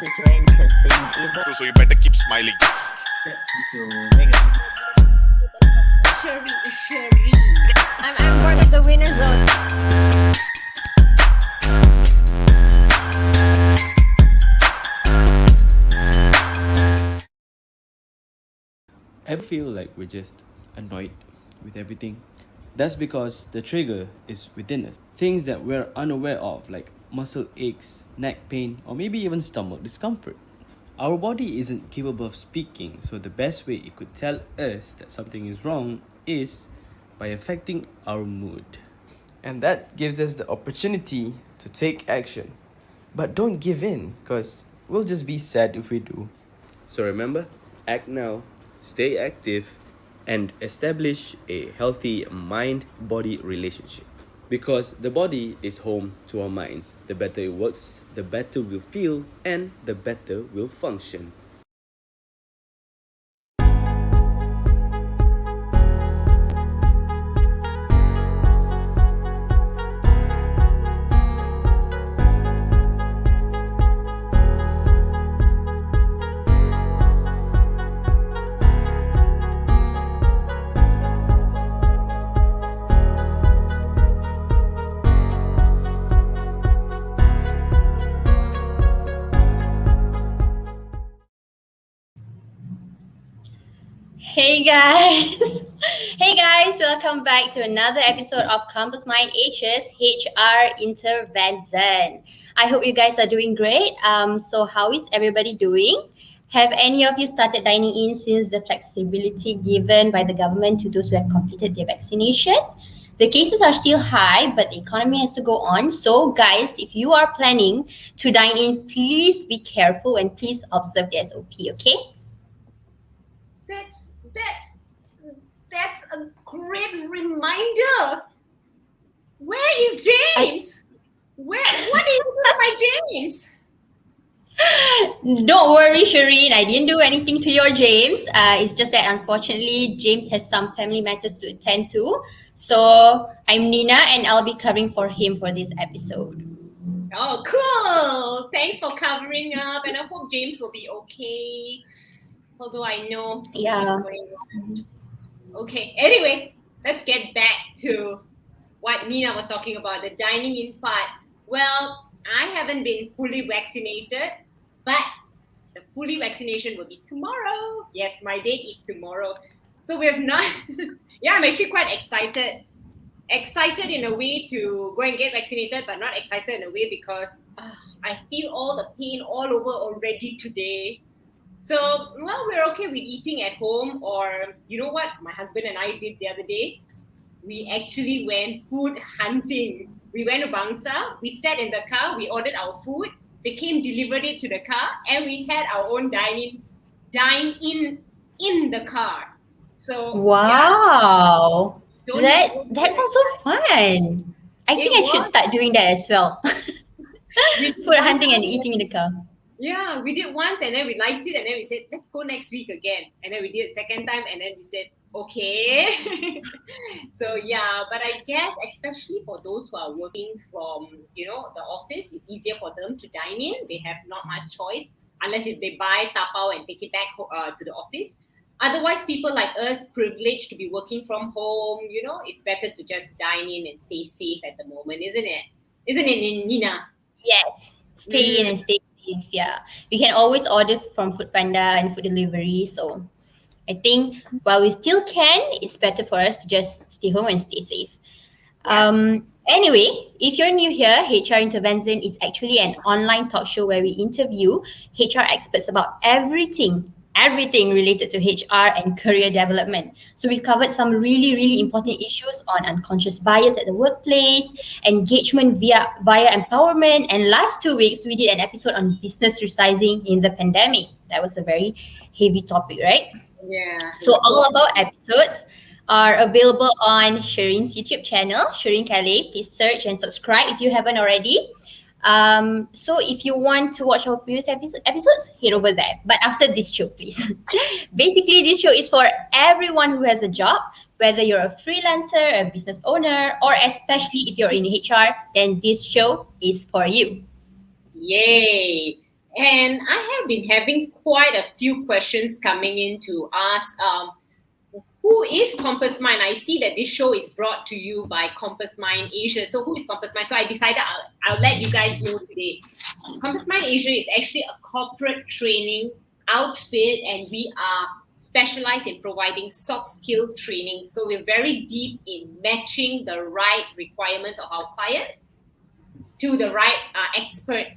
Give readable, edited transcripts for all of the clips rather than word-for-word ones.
It's very interesting. Even So you better keep smiling. Sherin. I'm part of the winner zone. Ever feel like we're just annoyed with everything? That's because the trigger is within us. Things that we're unaware of, like muscle aches, neck pain, or maybe even stomach discomfort. Our body isn't capable of speaking, so the best way it could tell us that something is wrong is by affecting our mood. And that gives us the opportunity to take action. But don't give in, because we'll just be sad if we do. So remember, act now, stay active, and establish a healthy mind-body relationship. Because the body is home to our minds. The better it works, the better we'll feel, and the better we'll function. Hey guys! Hey guys, welcome back to another episode of Campus Mind H's HR Intervention. I hope you guys are doing great. So how is everybody doing? Have any of you started dining in since the flexibility given by the government to those who have completed their vaccination? The cases are still high, but the economy has to go on. So guys, if you are planning to dine in, please be careful and please observe the SOP, okay? That's a great reminder. Where is James? What did you do to my James? Don't worry, Sherin. I didn't do anything to your James. It's just that unfortunately, James has some family matters to attend to. So I'm Nina, and I'll be covering for him for this episode. Oh, cool! Thanks for covering up, and I hope James will be okay. Although I know Yeah. what's going on. Okay. Anyway, let's get back to what Nina was talking about, the dining in part. Well, I haven't been fully vaccinated, but the fully vaccination will be tomorrow. Yes, my date is tomorrow. So we have not. Yeah, I'm actually quite excited. Excited in a way to go and get vaccinated, but not excited in a way because I feel all the pain all over already today. So, well, we're okay with eating at home, or you know what my husband and I did the other day? We actually went food hunting. We went to Bangsa, we sat in the car, we ordered our food, they came, delivered it to the car, and we had our own dine in the car. So Wow. yeah, That sounds so fun. I think I should start doing that as well. Food hunting and eating in the car. Yeah, we did once and then we liked it and then we said, let's go next week again. And then we did it second time and then we said, okay. So yeah, but I guess especially for those who are working from, the office, it's easier for them to dine in. They have not much choice unless if they buy tapao and take it back to the office. Otherwise, people like us privileged to be working from home, it's better to just dine in and stay safe at the moment, isn't it? Isn't it, Nina? Yes. Stay in and stay safe. Yeah. We can always order from Foodpanda and food delivery. So I think while we still can, it's better for us to just stay home and stay safe. Anyway, if you're new here, HR Intervention is actually an online talk show where we interview HR experts about everything related to HR and career development. So we've covered some really, really important issues on unconscious bias at the workplace, engagement via empowerment, and last 2 weeks we did an episode on business resizing in the pandemic. That was a very heavy topic, right? Yeah. So all of our episodes are available on Sherin's YouTube channel, Sherin Callay. Please search and subscribe if you haven't already. So if you want to watch our previous episodes, head over there. But after this show, please. Basically, this show is for everyone who has a job, whether you're a freelancer, a business owner, or especially if you're in HR, then this show is for you. Yay! And I have been having quite a few questions coming in to ask who is Compass Mind? I see that this show is brought to you by Compass Mind Asia. So who is Compass Mind? So I decided I'll let you guys know today. Compass Mind Asia is actually a corporate training outfit, and we are specialized in providing soft skill training. So we're very deep in matching the right requirements of our clients to the right expert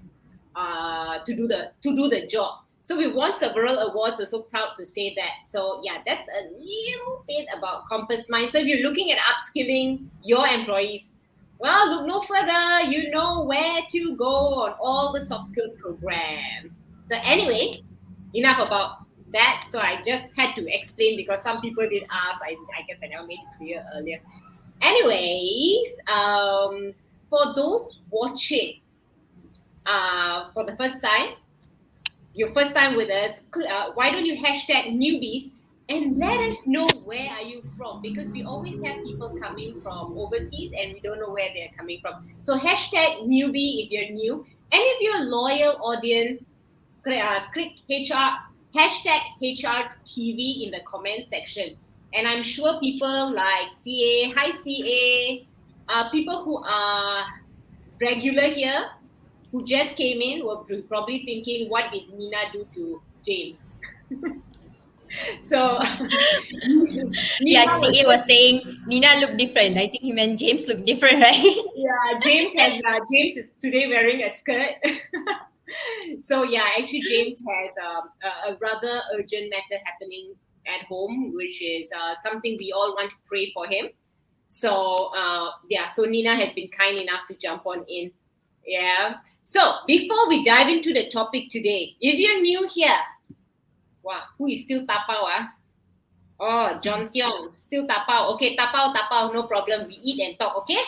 to do the job. So we won several awards. We're so proud to say that. So yeah, that's a little bit about Compass Mind. So if you're looking at upskilling your employees, well, look no further. You know where to go on all the soft skill programs. So anyway, enough about that. So I just had to explain because some people did ask. I guess I never made it clear earlier. Anyways, for those watching for the first time, your first time with us, why don't you hashtag newbies and let us know where are you from, because we always have people coming from overseas and we don't know where they're coming from. So hashtag newbie if you're new, and if you're a loyal audience, click hashtag HRTV in the comment section. And I'm sure people like CA, hi CA, people who are regular here, who just came in, were probably thinking, what did Nina do to James? So Yeah, CA was saying Nina looked different. I think he meant James looked different, right? Yeah, James is today wearing a skirt. So yeah, actually James has a rather urgent matter happening at home, which is something we all want to pray for him. So so Nina has been kind enough to jump on in. Yeah. So before we dive into the topic today, if you're new here, wow, who is still tapao? Oh, John Tiong, still tapao. Okay, tapao, no problem. We eat and talk, okay?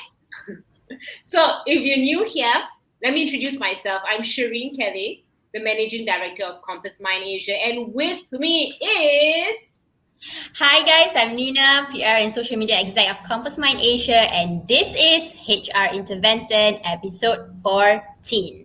So if you're new here, let me introduce myself. I'm Sherin, Callay, the Managing Director of Compass Mind Asia. And with me is... Hi guys, I'm Nina, PR and social media exec of Compass Mind Asia, and this is HR Intervention episode 14.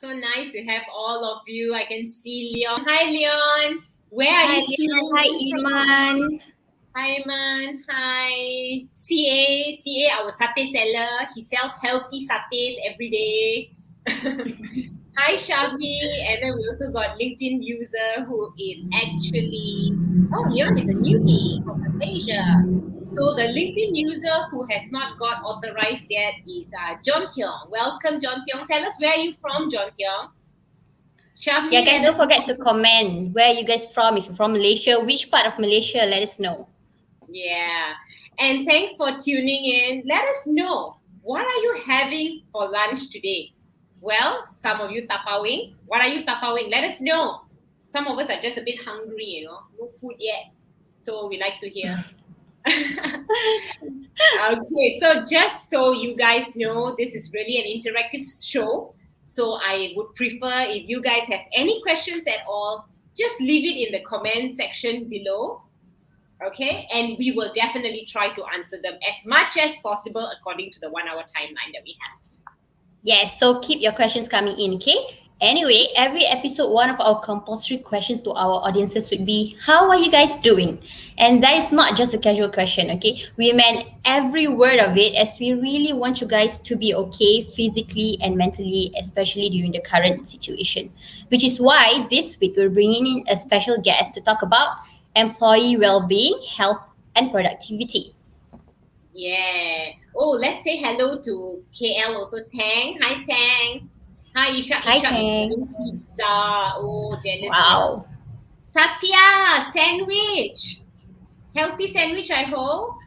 So nice to have all of you. I can see Leon. Hi, Leon. Where are you? Hi, Iman. Hi, Iman. Hi. CA, our satay seller. He sells healthy satays every day. Hi, Shavi. And then we also got LinkedIn user who is actually... Oh, Leon is a newbie from Malaysia. So the LinkedIn user who has not got authorized yet is John Tiong. Welcome, John Tiong. Tell us where are you from, John Tiong? Shavi, Yeah, guys, don't forget to comment where you guys from. If you're from Malaysia, which part of Malaysia, let us know. Yeah. And thanks for tuning in. Let us know, what are you having for lunch today? Well, some of you tapawing. What are you tapawing? Let us know. Some of us are just a bit hungry, no food yet. So we like to hear. Okay, so just so you guys know, this is really an interactive show. So I would prefer, if you guys have any questions at all, just leave it in the comment section below. Okay, and we will definitely try to answer them as much as possible according to the 1 hour timeline that we have. Yes, so keep your questions coming in, okay? Anyway, every episode, one of our compulsory questions to our audiences would be, how are you guys doing? And that is not just a casual question, okay? We meant every word of it, as we really want you guys to be okay physically and mentally, especially during the current situation. Which is why this week we're bringing in a special guest to talk about employee well-being, health, and productivity. Yeah. Oh, let's say hello to KL also. Tang. Hi, Tang. Hi, Isha. Hi, Isha Tang. is eating pizza. Oh, jealous. Wow. Satya, sandwich. Healthy sandwich, I hope.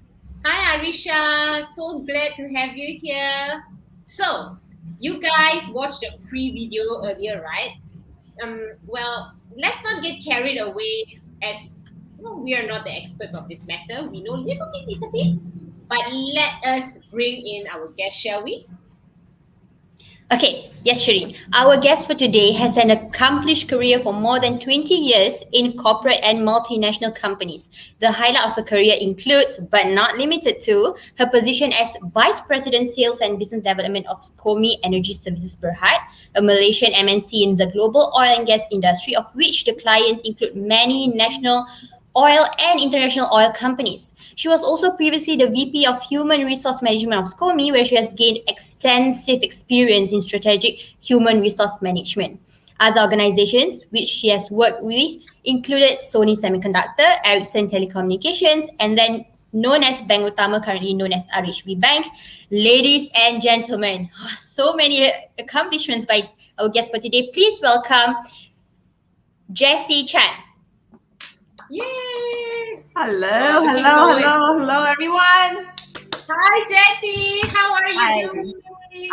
Hi, Arisha. So glad to have you here. So, You guys watched the pre-video earlier, right? Well, let's not get carried away as we are not the experts of this matter. We know little bit, but let us bring in our guest, shall we? Okay, yes, Sherin. Our guest for today has an accomplished career for more than 20 years in corporate and multinational companies. The highlight of her career includes, but not limited to, her position as Vice President Sales and Business Development of SCOMI Energy Services Berhad, a Malaysian MNC in the global oil and gas industry, of which the clients include many national oil and international oil companies. She was also previously the VP of Human Resource Management of SCOMI, where she has gained extensive experience in strategic human resource management. Other organizations which she has worked with included Sony Semiconductor, Ericsson Telecommunications, and then known as Bank Utama, currently known as RHB Bank. Ladies and gentlemen, so many accomplishments by our guest for today. Please welcome Jessie Chan. Yay! Hello, everyone. Hi, Jessie. How are you Hi. doing?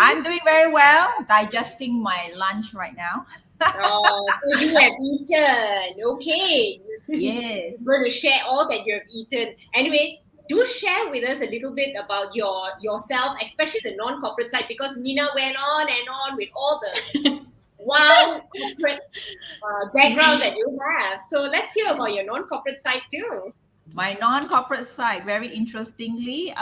I'm doing very well, digesting my lunch right now. So you have eaten. Okay. Yes. You're going to share all that you have eaten. Anyway, do share with us a little bit about yourself, especially the non-corporate side, because Nina went on and on with all the wow corporate background that you have. So let's hear about your non-corporate side too. My non-corporate side, very interestingly,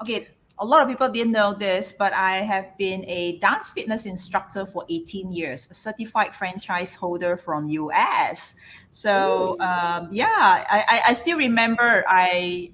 okay, a lot of people didn't know this, but I have been a dance fitness instructor for 18 years, a certified franchise holder from US. So I still remember I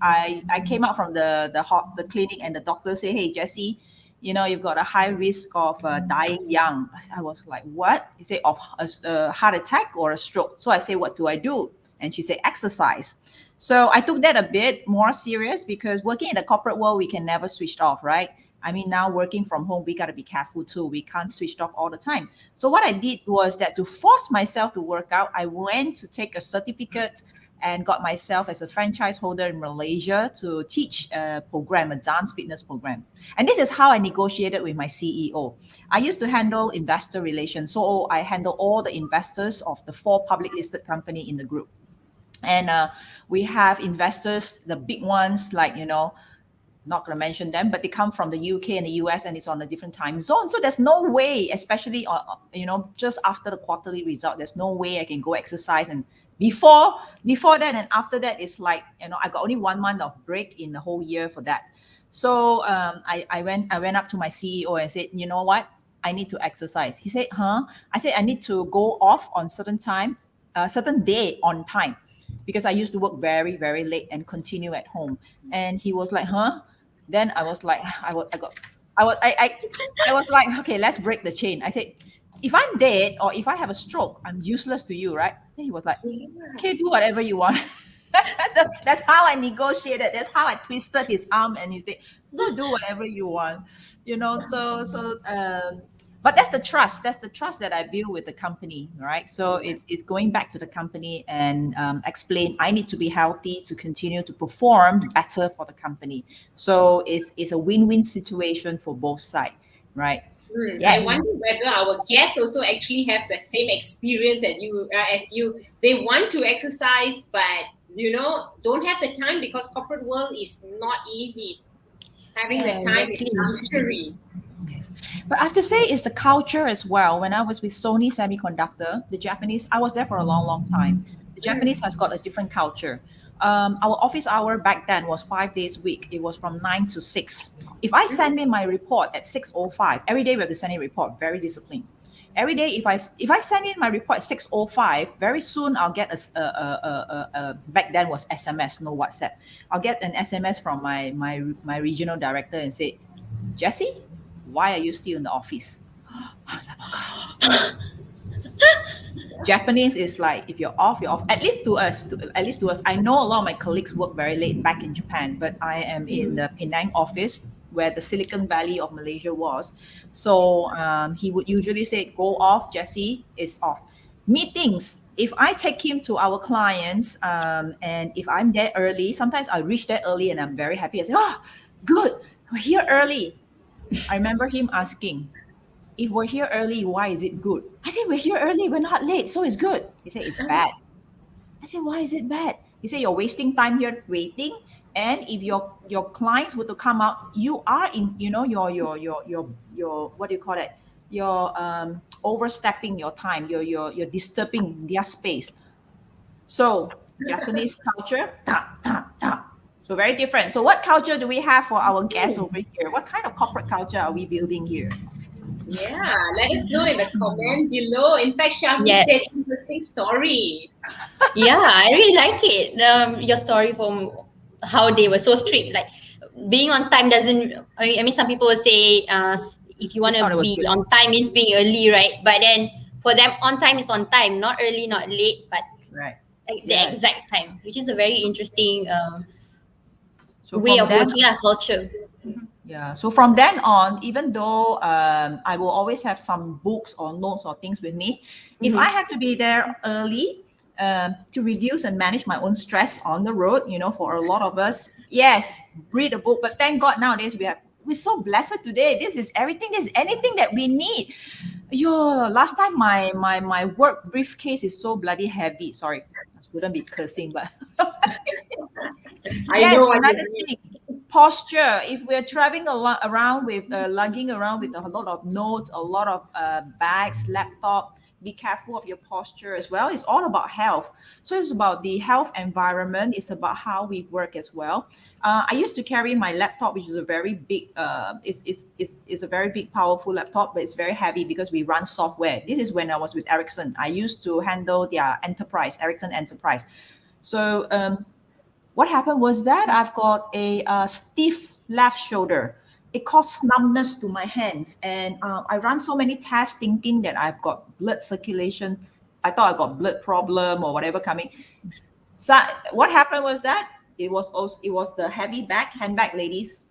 came out from the clinic and the doctor said, "Hey, Jessie, you've got a high risk of dying young." I was like, "What?" He said, "Of a heart attack or a stroke." So I say, "What do I do?" And she said, "Exercise." So I took that a bit more serious because working in the corporate world, we can never switch off, right? I mean, now working from home, we got to be careful too. We can't switch off all the time. So what I did was that to force myself to work out, I went to take a certificate and got myself as a franchise holder in Malaysia to teach a program, a dance fitness program. And this is how I negotiated with my CEO. I used to handle investor relations. So I handle all the investors of the 4 public listed company in the group. And we have investors, the big ones, like, not going to mention them, but they come from the UK and the US and it's on a different time zone. So there's no way, especially, just after the quarterly result, there's no way I can go exercise. And before that and after that, it's like, I got only 1 month of break in the whole year for that. So I went up to my CEO and said, "You know what? I need to exercise." He said, "Huh?" I said, "I need to go off on certain day on time, because I used to work very, very late and continue at home." And he was like, "Huh?" Then I was like, I was like, "Okay, let's break the chain." I said, "If I'm dead or if I have a stroke, I'm useless to you, right?" Then he was like, "Okay, do whatever you want." That's how I negotiated. That's how I twisted his arm, and he said, "Go do whatever you want," But that's the trust. That's the trust that I build with the company, right? So it's going back to the company and explain I need to be healthy to continue to perform better for the company. So it's a win-win situation for both sides, right? I Yes. wonder whether our guests also actually have the same experience as you. They want to exercise, but don't have the time because corporate world is not easy. Having the time is luxury. Yes. But I have to say it's the culture as well. When I was with Sony Semiconductor, the Japanese, I was there for a long, long time. The Japanese has got a different culture. Our office hour back then was 5 days a week. It was from 9 to 6. If I send in my report at 6:05, every day we have to send in a report, very disciplined. Every day, if I send in my report at 6:05, very soon I'll get back then was SMS, no WhatsApp. I'll get an SMS from my regional director and say, "Jessie, why are you still in the office?" Japanese is like, if you're off, you're off. At least to us. I know a lot of my colleagues work very late back in Japan, but I am in the Penang office where the Silicon Valley of Malaysia was. So he would usually say, "Go off, Jessie, it's off." Meetings, if I take him to our clients and if I'm there early, sometimes I reach there early and I'm very happy. I say, "Oh, good, we're here early." I remember him asking, if we're here early, why is it good? I said, we're here early, we're not late, so it's good. He said, it's bad. I said, why is it bad? He said, you're wasting time here waiting. And if your clients were to come out, you are in, your what do you call it? You're overstepping your time. You're disturbing their space. So Japanese culture, ta, ta, ta. So very different. So what culture do we have for our guests over here? What kind of corporate culture are we building here? Yeah, let us know in the comment below. In fact, Shafi Yes. said interesting story. Yeah, I really like it. Your story from how they were so strict. Like being on time doesn't. I mean, some people will say, if you want thought it to was be good. on time means being early, right? But then for them, on time is on time, not early, not late, but Right. like the Yes. exact time, which is a very interesting So way from of then working, our culture. Yeah. So from then on, even though I will always have some books or notes or things with me, if I have to be there early to reduce and manage my own stress on the road, for a lot of us, yes, read a book. But thank God nowadays we're so blessed today. This is everything. This is anything that we need. Last time my work briefcase is so bloody heavy. Sorry, I shouldn't be cursing, but I yes, know what you another mean. thing, posture. If we're traveling a lot around with lugging around with a lot of notes, a lot of bags, laptop, be careful of your posture as well. It's all about health. So it's about the health environment. It's about how we work as well. I used to carry my laptop, which is a very big, it's a very big, powerful laptop, but it's very heavy because we run software. This is when I was with Ericsson. I used to handle their enterprise, Ericsson Enterprise. So what happened was that I've got a stiff left shoulder. It caused numbness to my hands. And I run so many tests thinking that I've got blood circulation. I thought I got blood problem or whatever coming. So what happened was that it was the heavy handbag, ladies.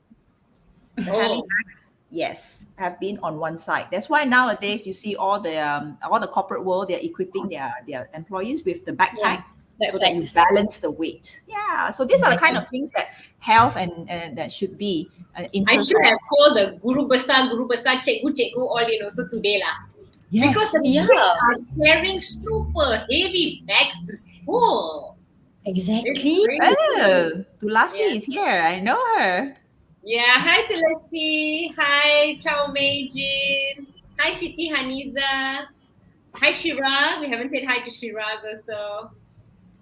The heavy Oh, bag, yes, have been on one side. That's why nowadays you see all the corporate world, they're equipping their employees with the backpack so that you Backpacks. balance the weight. Yeah. So these are the kind of things that health and that should be I interest. should have called the guru besar, cikgu all also today lah. Yes. Because the Yeah. kids are carrying super heavy bags to school. Exactly. Oh, Tulasi Yeah. is here. I know her. Yeah, hi Tulasi. Hi Chow Mei Jin. Hi Siti Haniza. Hi Shira. We haven't said hi to Shira also.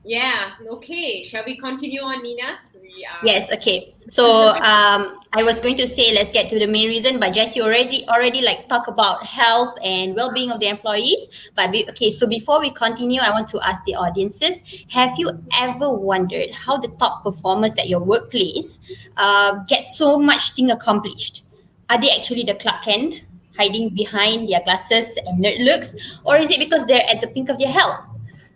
Yeah, okay. Shall we continue on, Nina? We are. Yes. Okay. So I was going to say let's get to the main reason, but Jessie already like talk about health and well-being of the employees. But okay. So before we continue, I want to ask the audiences: have you ever wondered how the top performers at your workplace get so much thing accomplished? Are they actually the Clark Kent hiding behind their glasses and nerd looks, or is it because they're at the peak of their health?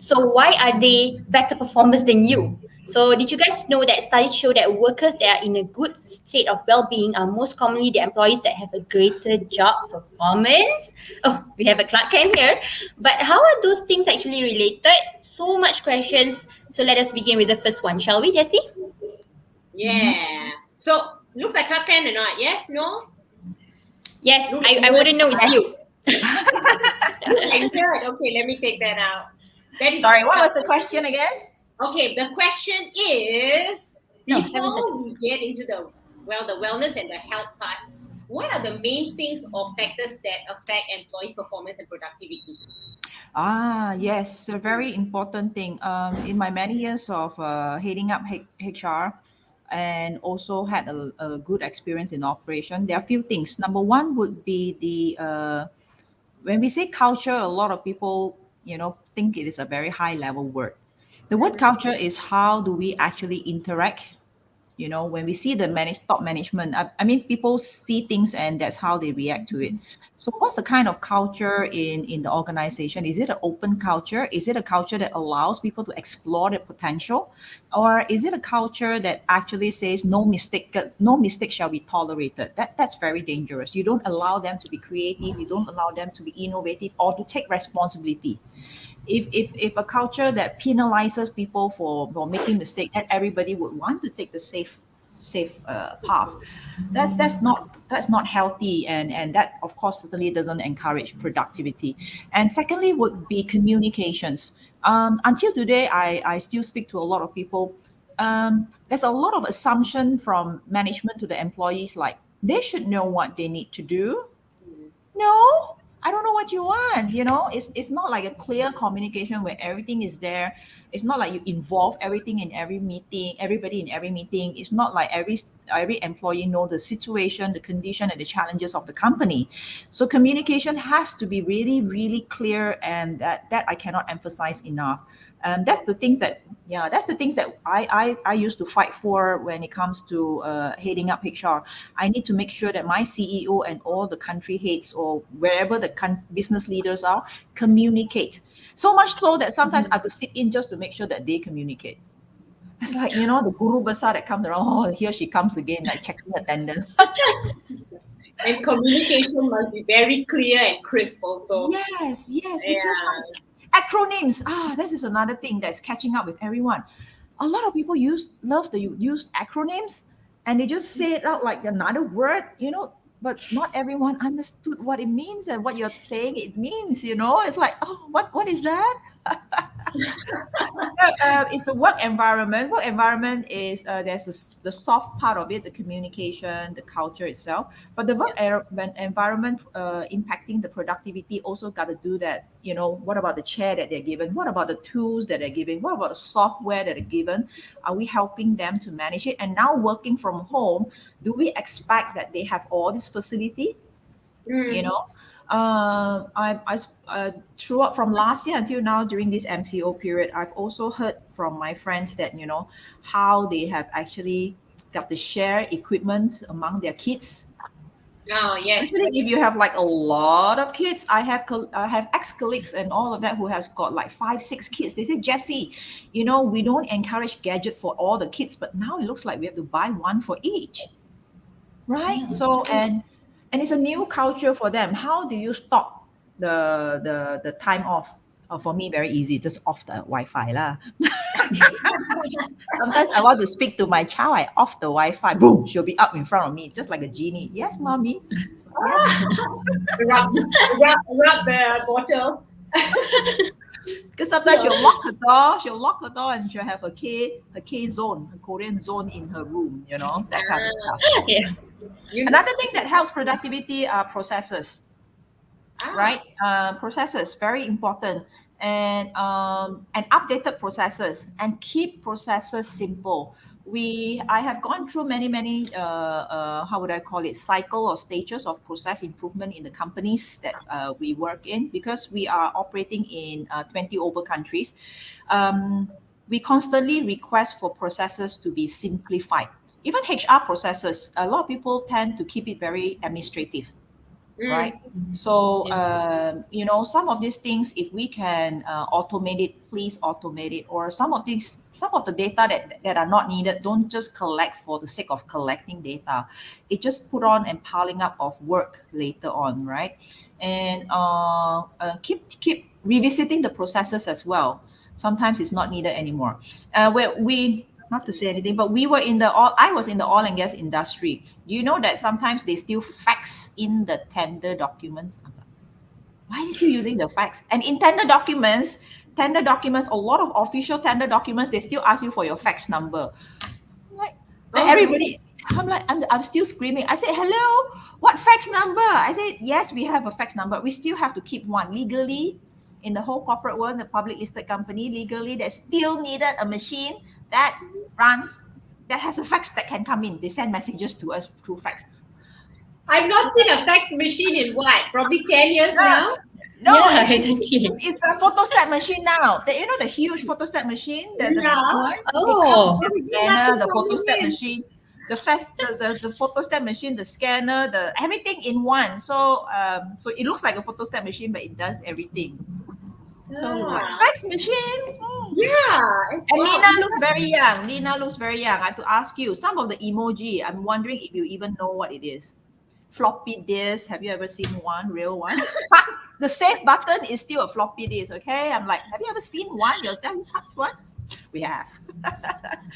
So why are they better performers than you? So did you guys know that studies show that workers that are in a good state of well-being are most commonly the employees that have a greater job performance? Oh, we have a Clark Kent here. But how are those things actually related? So much questions. So let us begin with the first one, shall we, Jessie? Yeah. So looks like Clark Kent or not? Yes, no? Yes, I wouldn't know it's you. Okay, let me take that out. That is Sorry, what was the question again? Okay, the question is No, before we get into the wellness and the health part, what are the main things or factors that affect employees' performance and productivity? Yes, a very important thing. In my many years of heading up HR and also had a good experience in operation, there are a few things. Number one would be when we say culture, a lot of people, think it is a very high level word. The word culture is how do we actually interact. When we see the top management, I mean, people see things and that's how they react to it. So what's the kind of culture in the organization? Is it an open culture? Is it a culture that allows people to explore their potential? Or is it a culture that actually says no mistake shall be tolerated? That's very dangerous. You don't allow them to be creative. You don't allow them to be innovative or to take responsibility. If a culture that penalizes people for making mistakes, then everybody would want to take the safe safe path. That's not healthy, and that of course certainly doesn't encourage productivity. And secondly would be communications. Until today, I still speak to a lot of people. There's a lot of assumption from management to the employees, like they should know what they need to do. No, I don't know what you want. It's not like a clear communication where everything is there. It's not like you involve everything in every meeting, everybody in every meeting. It's not like every employee know the situation, the condition, and the challenges of the company. So communication has to be really, really clear, and that I cannot emphasize enough. That's the things that I used to fight for when it comes to heading up HR. I need to make sure that my CEO and all the country heads or wherever the business leaders are communicate. So much so that sometimes I have to sit in just to make sure that they communicate. It's like, the guru besar that comes around, oh, here she comes again, like checking attendance. And communication must be very clear and crisp also. Yes, because acronyms, this is another thing that's catching up with everyone. A lot of people love to use acronyms, and they just say it out like another word, but not everyone understood what it means and what you're saying it means. It's like, oh, what is that? It's the work environment. Work environment is there's the soft part of it, the communication, the culture itself. But the work environment impacting the productivity also got to do that. What about the chair that they're given? What about the tools that they're given? What about the software that are given? Are we helping them to manage it? And now working from home, do we expect that they have all this facility? I throughout from last year until now during this MCO period, I've also heard from my friends that how they have actually got to share equipment among their kids. Oh yes. Especially if you have like a lot of kids. I have ex-colleagues and all of that who has got like 5-6 kids. They say, Jessie, we don't encourage gadget for all the kids, but now it looks like we have to buy one for each, right? So and it's a new culture for them. How do you stop the time off? For me, very easy. Just off the Wi-Fi lah. Sometimes I want to speak to my child. I off the Wi-Fi. Boom, she'll be up in front of me, just like a genie. Yes, mommy. rub the bottle. Because sometimes she'll lock her door, and she'll have a K zone, a Korean zone in her room. That kind of stuff. Yeah. Another thing that helps productivity are processes, right? Processes, very important, and updated processes, and keep processes simple. I have gone through many how would I call it, cycle or stages of process improvement in the companies that we work in, because we are operating in 20 over countries. We constantly request for processes to be simplified. Even HR processes, a lot of people tend to keep it very administrative, right? So, some of these things, if we can automate it, please automate it. Or some of the data that are not needed, don't just collect for the sake of collecting data. It just put on and piling up of work later on, right? And keep revisiting the processes as well. Sometimes it's not needed anymore. Not to say anything, but I was in the oil and gas industry. You know that sometimes they still fax in the tender documents. Why are they still using the fax? And in tender documents, a lot of official tender documents, they still ask you for your fax number. I'm still screaming. I said, hello, what fax number? I said, yes, we have a fax number. We still have to keep one. Legally, in the whole corporate world, the public listed company, legally, they still needed a machine that has a fax that can come in. They send messages to us through fax. I've not seen a fax machine in probably 10 years now? No, Yeah, it's a photostat machine now. The huge photostat machine? The scanner, the photostat machine, the photostat machine, the scanner, everything in one. So it looks like a photostat machine, but it does everything. So fax machine. Yeah. And Lina looks very young. I have to ask you, some of the emoji, I'm wondering if you even know what it is. Floppy disk. Have you ever seen one, real one? The save button is still a floppy disk, okay? I'm like, have you ever seen one yourself? You touched one? We have.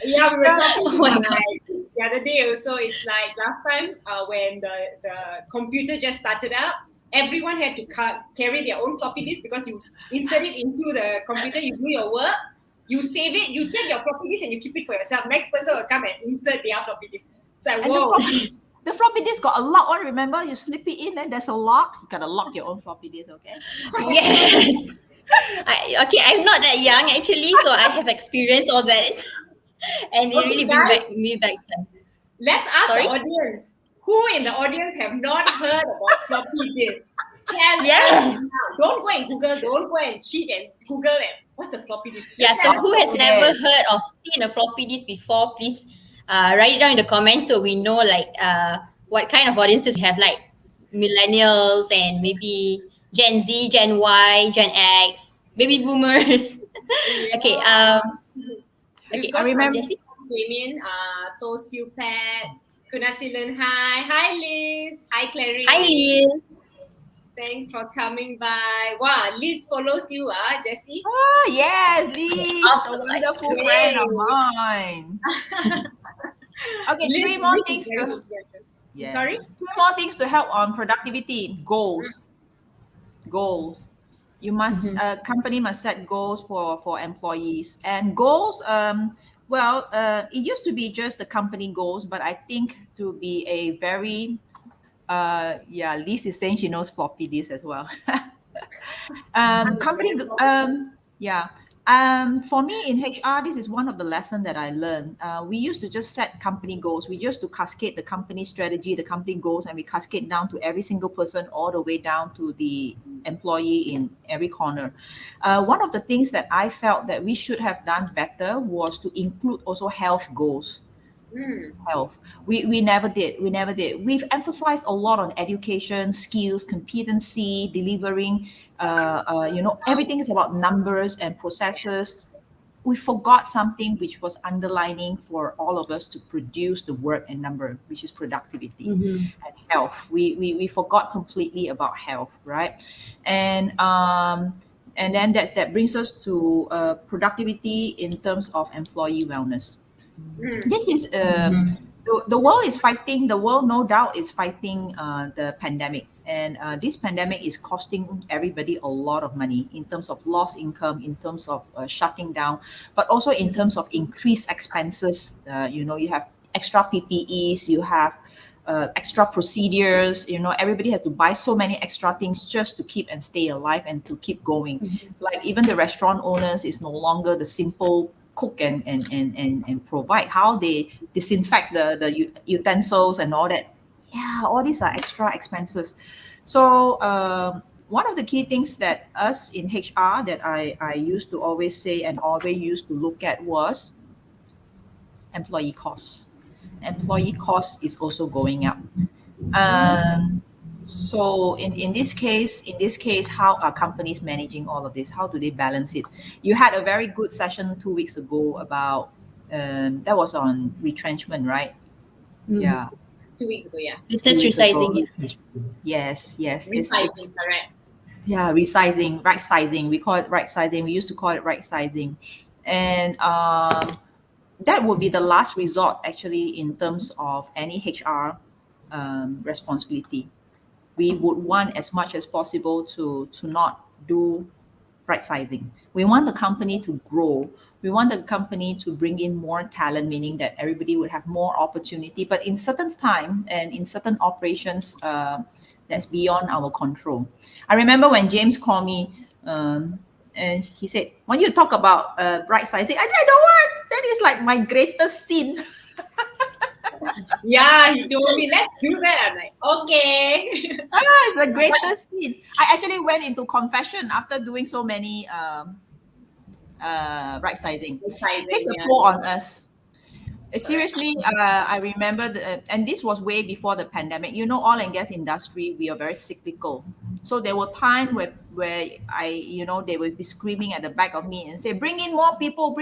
Yeah, we were talking Oh my about God. the other day also. It's like last time when the computer just started up, everyone had to carry their own floppy disk because you insert it into the computer, you do your work, you save it, you take your floppy disk and you keep it for yourself. Next person will come and insert their floppy disk. It's like, And whoa. the floppy disk got a lock on. Remember, you slip it in, and there's a lock. You gotta lock your own floppy disk. Okay. Yes. Okay, I'm not that young actually, so I have experienced all that, and it Okay, really guys. brings me back time. Let's ask Sorry? the audience. Who in the audience have not heard about floppy disk? Tell Yes. us now. Don't go and Google. Don't go and cheat and Google it. What's a floppy disk? Yeah. Just So tell who us. has never heard or seen a floppy disk before? Please write it down in the comments so we know like what kind of audiences we have, like millennials and maybe Gen Z, Gen Y, Gen X, baby boomers. Okay. Okay. We've got I remember- some came in. Tosiu Pat, Kunasilan, hi. Hi, Liz. Hi, Clary. Hi, Liz. Thanks for coming by. Wow, Liz follows you, Jessie. Oh yes, Liz, Awesome. a wonderful Yay. friend of mine. Okay, Liz- three more Liz is things very to. influential. Yes. Sorry? 2 more things to help on productivity. Goals. Goals. You must company must set goals for employees, and goals. It used to be just the company goals, but I think to be a very Liz is saying she knows floppy disk as well. Company yeah. For me in HR, this is one of the lessons that I learned. We used to just set company goals. We used to cascade the company strategy, the company goals, and we cascade down to every single person, all the way down to the employee in every corner. One of the things that I felt that we should have done better was to include also health goals. Health. We never did. We've emphasized a lot on education, skills, competency, delivering. Everything is about numbers and processes. We forgot something which was underlining for all of us to produce the word and number, which is productivity and health. We forgot completely about health, right? And then that brings us to productivity in terms of employee wellness. This is the world is fighting. The world, no doubt, is fighting the pandemic, and this pandemic is costing everybody a lot of money in terms of lost income, in terms of shutting down, but also in terms of increased expenses. You have extra PPEs, you have extra procedures. Everybody has to buy so many extra things just to keep and stay alive and to keep going. Like even the restaurant owners is no longer the simple cook and provide. How they disinfect the utensils and all that. Yeah, all these are extra expenses. So one of the key things that us in HR that I used to always say and always used to look at was employee costs. Employee cost is also going up. So in this case, how are companies managing all of this? How do they balance it? You had a very good session 2 weeks ago about that was on retrenchment, right? Yeah. 2 weeks ago, yeah. Business 2 weeks ago. resizing. Yes. Resizing, correct. Yeah, resizing, right sizing. We call it right sizing. We used to call it right sizing, and that would be the last resort actually in terms of any HR responsibility. We would want as much as possible to not do right sizing. We want the company to grow. We want the company to bring in more talent, meaning that everybody would have more opportunity. But in certain time and in certain operations, that's beyond our control. I remember when James called me and he said, "When you talk about right sizing," I said, "I don't want. That is like my greatest sin." Yeah, he told me, let's do that. I'm like, okay. It's the greatest sin. I actually went into confession after doing so many right sizing. It takes a toll on us. Seriously, I remember, and this was way before the pandemic. Oil and gas industry, we are very cyclical. So there were times where they would be screaming at the back of me and say, bring in more people.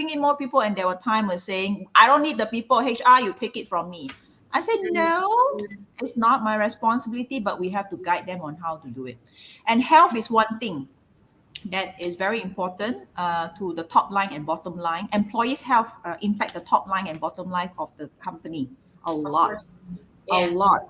And there were times where saying, I don't need the people, HR, you take it from me. I said, no, it's not my responsibility, but we have to guide them on how to do it. And health is one thing. that is very important to the top line and bottom line. Employees' health impact the top line and bottom line of the company a lot, course. a Yeah. lot.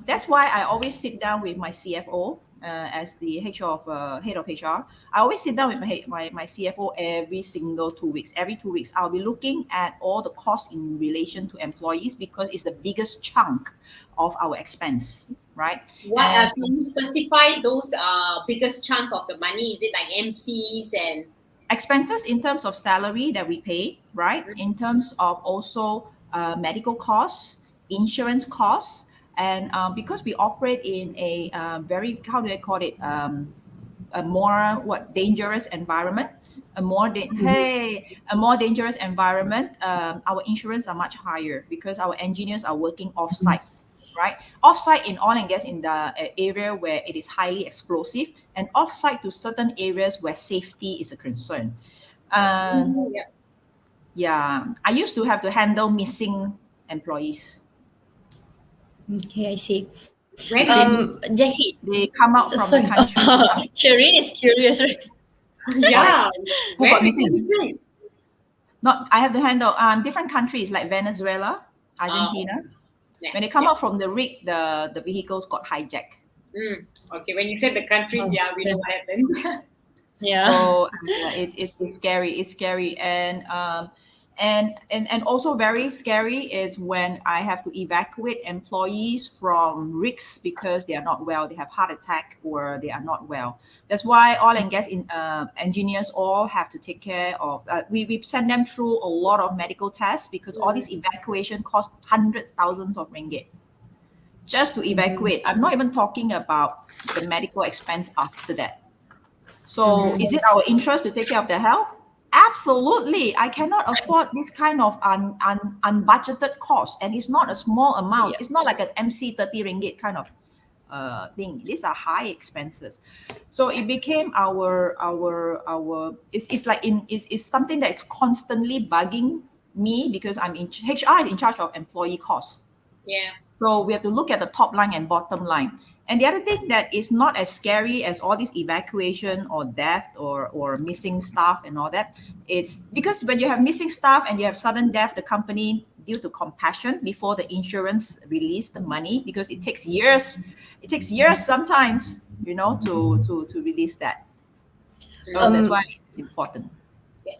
That's why I always sit down with my CFO as the head of HR. I always sit down with my CFO every single 2 weeks. Every 2 weeks, I'll be looking at all the costs in relation to employees because it's the biggest chunk of our expense, right? What And can you specify those biggest chunk of the money? Is it like MCs and expenses in terms of salary that we pay, right? In terms of also medical costs, insurance costs, and because we operate in a very, how do I call it, a more dangerous environment, a more dangerous environment. Our insurance are much higher because our engineers are working off-site, right? Off-site in oil and gas in the area where it is highly explosive, and off-site to certain areas where safety is a concern. yeah. Yeah, I used to have to handle missing employees. Okay, I see. Where do they move? Jessie, They come out from sorry. the country. Sherin is curious, right? Yeah. Who Where got do missing? they move? Not, I have to handle different countries like Venezuela, Argentina. Yeah. When they come out from the rig, the vehicles got hijacked. Okay, when you said the countries, Oh, yeah, we know what happens. Yeah. So it's scary. It's scary, and also very scary is when I have to evacuate employees from rigs because they are not well. They have heart attack or they are not well. That's why oil and gas engineers all have to take care of. We send them through a lot of medical tests because all this evacuation costs hundreds, thousands of ringgit just to evacuate. I'm not even talking about the medical expense after that. So is it our interest to take care of their health? Absolutely. I cannot afford this kind of unbudgeted cost. And it's not a small amount. Yeah. It's not like an MC 30 ringgit kind of thing. These are high expenses. So it became our it's like it's something that's constantly bugging me because I'm in HR is in charge of employee costs. Yeah. So we have to look at the top line and bottom line. And the other thing that is not as scary as all this evacuation or death or missing staff and all that, it's because when you have missing staff and you have sudden death, the company, due to compassion, before the insurance release the money, because it takes years sometimes, to release that. So that's why it's important.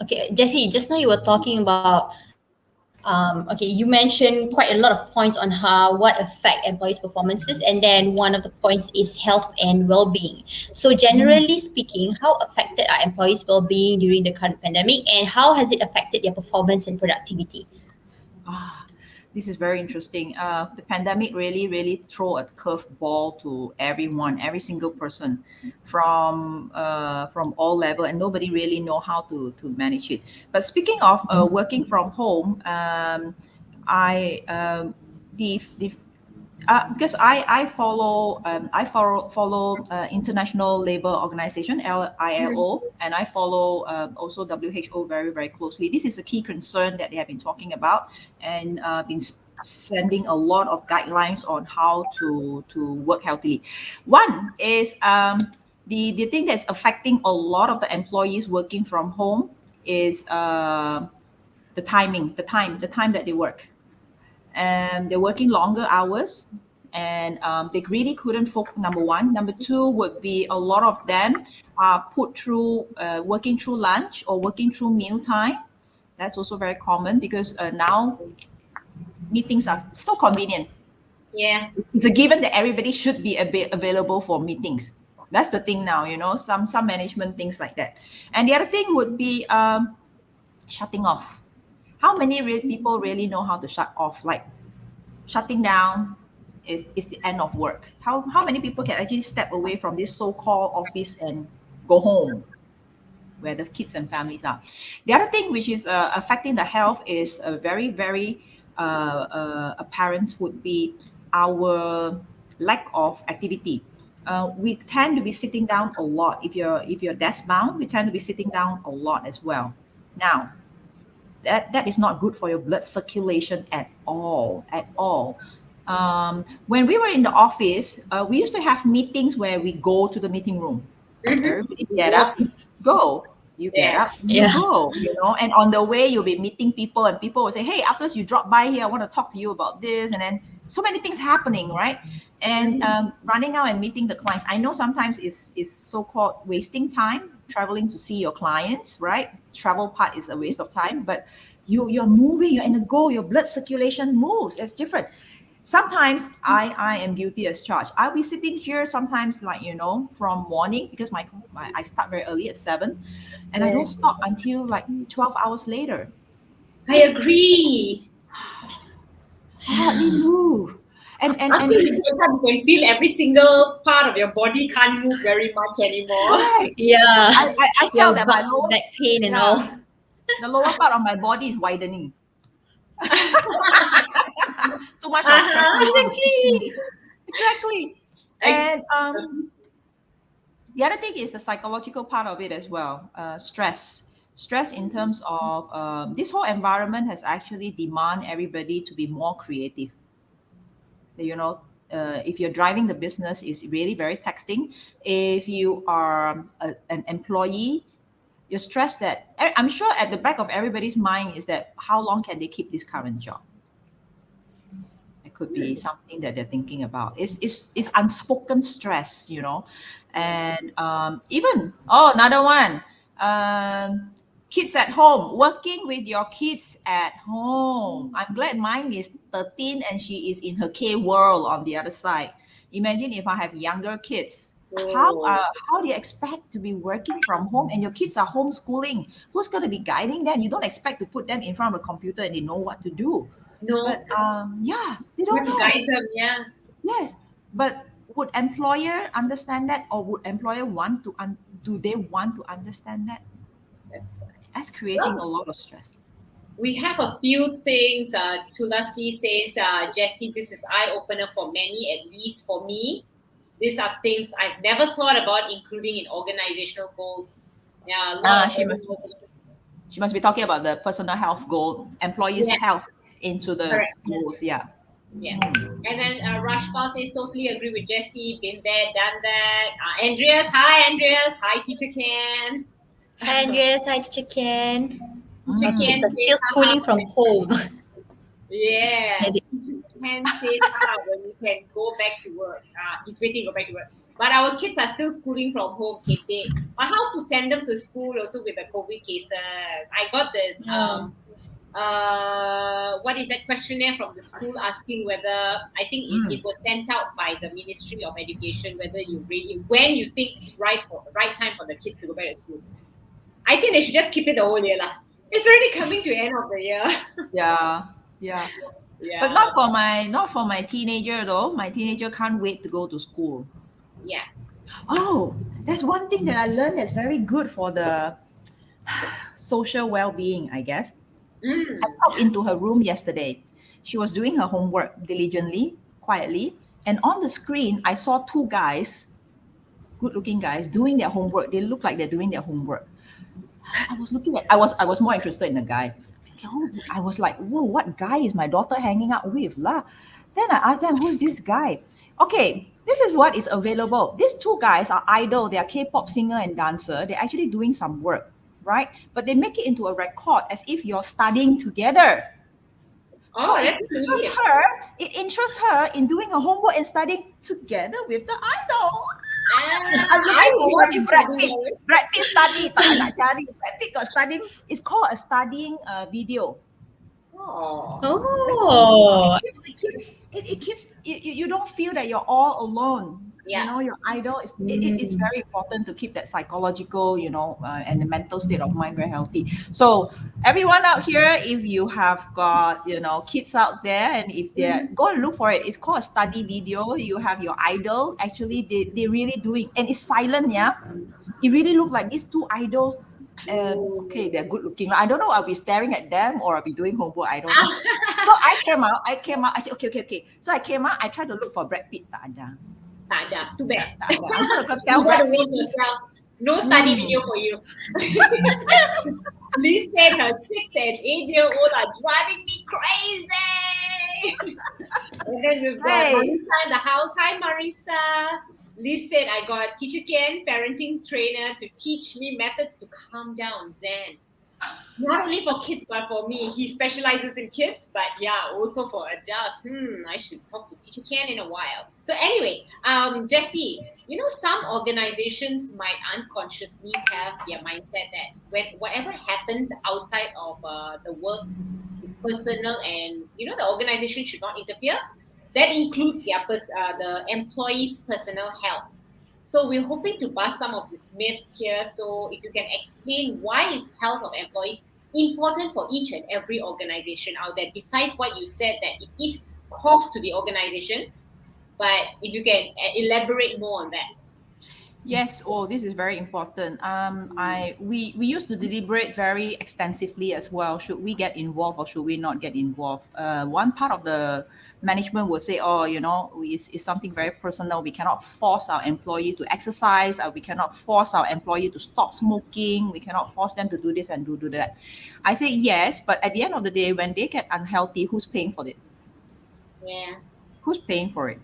Okay, Jessie, just now you were talking about okay, you mentioned quite a lot of points on what affect employees' performances, and then one of the points is health and well-being. So generally speaking, how affected are employees' well-being during the current pandemic, and how has it affected their performance and productivity? This is very interesting. The pandemic really throw a curveball to everyone, every single person, from all level, and nobody really know how to manage it. But speaking of working from home, I because I follow International Labour Organization ILO, and I follow also WHO very closely. This is a key concern that they have been talking about, and been sending a lot of guidelines on how to work healthily. One is the thing that's affecting a lot of the employees working from home is the time that they work. And they're working longer hours, and they really couldn't focus. Number one. Number two would be a lot of them are put through working through lunch or working through meal time. That's also very common because now meetings are so convenient. Yeah. It's a given that everybody should be available for meetings. That's the thing now, some management things like that. And the other thing would be shutting off. How many people really know how to shut off? Like shutting down is the end of work. How many people can actually step away from this so-called office and go home where the kids and families are? The other thing which is affecting the health is very apparent would be our lack of activity. We tend to be sitting down a lot. If you're desk bound, we tend to be sitting down a lot as well. Now, that is not good for your blood circulation at all. When we were in the office, we used to have meetings where we go to the meeting room. Everybody get up, go. You get Yeah. up, you Yeah. go, and on the way you'll be meeting people and people will say, hey, after you drop by here, I want to talk to you about this. And then so many things happening, right? And running out and meeting the clients. I know sometimes is so-called wasting time, traveling to see your clients, right? Travel part is a waste of time, but you're moving, you're in a go, your blood circulation moves. It's different. Sometimes I am guilty as charged. I'll be sitting here sometimes like, from morning because I start very early at 7 and I don't stop until like 12 hours later. I agree. I hardly move. And After you wake up, you can feel every single part of your body can't move very much anymore. right, Yeah. I Your felt that my butt, back pain and Yeah. all. the lower part of my body is widening. Too much of exactly. And the other thing is the psychological part of it as well. Stress in terms of this whole environment has actually demand everybody to be more creative. If you're driving the business, it's really very taxing. If you are an employee, you're stressed that I'm sure at the back of everybody's mind is that how long can they keep this current job? It could be something that they're thinking about. It's unspoken stress, and even another one, kids at home, working with your kids at home. I'm glad mine is 13 and she is in her K world on the other side. Imagine if I have younger kids. How do you expect to be working from home and your kids are homeschooling? Who's going to be guiding them? You don't expect to put them in front of a computer and they know what to do. No, But they you don't have to know. guide them, yeah. Yes, but would employer understand that, or would employer want to? Do they want to understand that? That's right. That's creating a lot of stress. We have a few things. Tulasi says, Jessie, this is eye-opener for many, at least for me. These are things I've never thought about, including in organizational goals. Yeah, a lot of She must be talking about the personal health goal, employees' Yeah. health into the Correct. goals. Yeah. Yeah. And then Rashpal says, totally agree with Jessie, been there, done that. Andreas, hi Andreas. Hi Teacher Ken. Hi, Andreas. Hi, Teacher Ken. Teacher Ken Kids are says, still schooling from home. Yeah. Yeah, Teacher Ken says, when we can go back to work. He's waiting to go back to work. But our kids are still schooling from home, Kate. But how to send them to school also with the COVID cases? I got this what is that questionnaire from the school asking whether I think it was sent out by the Ministry of Education whether when you think it's right time for the kids to go back to school. I think they should just keep it the whole year lah. It's already coming to the end of the year. Yeah. But not for my teenager though. My teenager can't wait to go to school. Yeah. Oh, that's one thing that I learned that's very good for the social well-being, I guess. I popped into her room yesterday. She was doing her homework diligently, quietly, and on the screen, I saw two guys, good-looking guys, doing their homework. They look like they're doing their homework. I was more interested in the guy. I was like, whoa, what guy is my daughter hanging out with? Lah. Then I asked them, who's this guy? Okay, this is what is available. These two guys are idol. They are K-pop singer and dancer. They're actually doing some work, right? But they make it into a record as if you're studying together. So it interests her in doing her homework and studying together with the idol. I'm looking forward to Brad Pitt. Brad Pitt study. Tak nak cari. Brad Pitt got studying. It's called a studying video. Oh. It keeps you don't feel that you're all alone. Yeah. Your idol is it's very important to keep that psychological, and the mental state of mind very healthy. So everyone out here, if you have got kids out there, and if they're go and look for it, it's called a study video. You have your idol. Actually, they really doing, and it's silent. Yeah, it really look like these two idols. Okay, they're good looking. I don't know. I'll be staring at them or I'll be doing homework. I don't know. So I came out. I said, okay. So I came out. I tried to look for Brad Pitt. Tak ada. Too bad. I'm gonna go You tell got to Brad Pitt. work yourself. No study video for you. Liz said her 6 and 8-year-old are driving me crazy. And then we've got Marisa in the house. Hi, Marisa. Liz said, I got Teacher Jen, parenting trainer, to teach me methods to calm down, Zen. Not only for kids, but for me. He specializes in kids, but yeah, also for adults. I should talk to Teacher Ken in a while. So anyway, Jessie, some organizations might unconsciously have their mindset that when whatever happens outside of the work is personal, and the organization should not interfere. That includes the employees' personal health. So we're hoping to bust some of this myth here. So if you can explain, why is health of employees important for each and every organization out there, besides what you said that it is cost to the organization, but if you can elaborate more on that. Yes, this is very important. We used to deliberate very extensively as well. Should we get involved or should we not get involved? One part of the management will say, it's something very personal. We cannot force our employee to exercise. We cannot force our employee to stop smoking. We cannot force them to do this and do that. I say yes, but at the end of the day, when they get unhealthy, who's paying for it? Yeah. Who's paying for it?